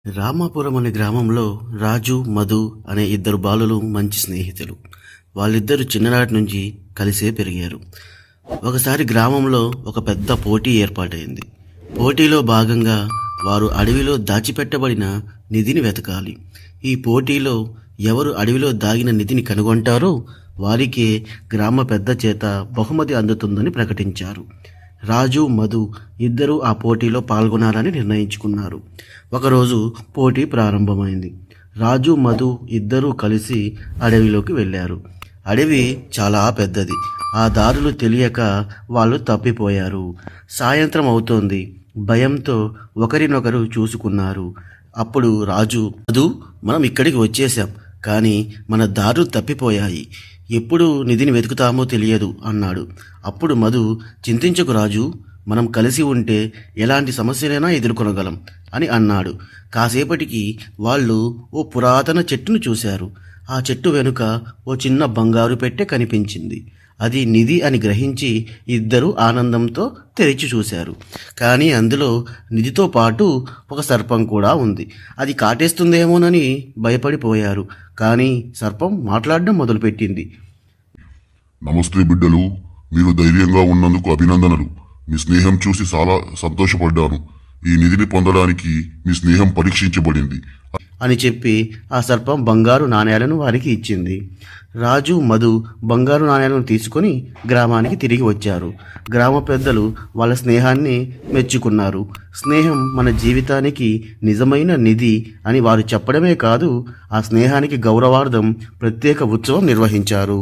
రామాపురం అనే గ్రామంలో రాజు, మధు అనే ఇద్దరు బాలులు మంచి స్నేహితులు. వాళ్ళిద్దరూ చిన్ననాటి నుంచి కలిసే పెరిగారు. ఒకసారి గ్రామంలో ఒక పెద్ద పోటీ ఏర్పాటైంది. పోటీలో భాగంగా వారు అడవిలో దాచిపెట్టబడిన నిధిని వెతకాలి. ఈ పోటీలో ఎవరు అడవిలో దాగిన నిధిని కనుగొంటారో వారికే గ్రామ పెద్ద చేత బహుమతి అందుతుందని ప్రకటించారు. రాజు, మధు ఇద్దరూ ఆ పోటీలో పాల్గొనాలని నిర్ణయించుకున్నారు. ఒకరోజు పోటీ ప్రారంభమైంది. రాజు, మధు ఇద్దరూ కలిసి అడవిలోకి వెళ్ళారు. అడవి చాలా పెద్దది. ఆ దారులు తెలియక వాళ్ళు తప్పిపోయారు. సాయంత్రం అవుతోంది. భయంతో ఒకరినొకరు చూసుకున్నారు. అప్పుడు రాజు, మధు, మనం ఇక్కడికి వచ్చేసాం, కానీ మన దారులు తప్పిపోయాయి. ఎప్పుడు నిధిని వెతుకుతామో తెలియదు అన్నాడు. అప్పుడు మధు, చింతించకు రాజు, మనం కలిసి ఉంటే ఎలాంటి సమస్యలైనా ఎదుర్కొనగలం అని అన్నాడు. కాసేపటికి వాళ్ళు ఓ పురాతన చెట్టును చూశారు. ఆ చెట్టు వెనుక ఓ చిన్న బంగారు పెట్టె కనిపించింది. అది నిధి అని గ్రహించి ఇద్దరూ ఆనందంతో తెరిచి చూశారు. కానీ అందులో నిధితో పాటు ఒక సర్పం కూడా ఉంది. అది కాటేస్తుందేమోనని భయపడిపోయారు. కానీ సర్పం మాట్లాడడం మొదలుపెట్టింది. నమస్తే బిడ్డలు, మీరు ధైర్యంగా ఉన్నందుకు అభినందనలు. మీ స్నేహం చూసి చాలా సంతోషపడ్డాను. ఈ నిధిని పొందడానికి మీ స్నేహం పరీక్షించబడింది అని చెప్పి ఆ సర్పం బంగారు నాణేలను వారికి ఇచ్చింది. రాజు, మధు బంగారు నాణేలను తీసుకొని గ్రామానికి తిరిగి వచ్చారు. గ్రామ పెద్దలు వాళ్ళ స్నేహాన్ని మెచ్చుకున్నారు. స్నేహం మన జీవితానికి నిజమైన నిధి అని వారు చెప్పడమే కాదు, ఆ స్నేహానికి గౌరవార్థం ప్రత్యేక ఉత్సవం నిర్వహించారు.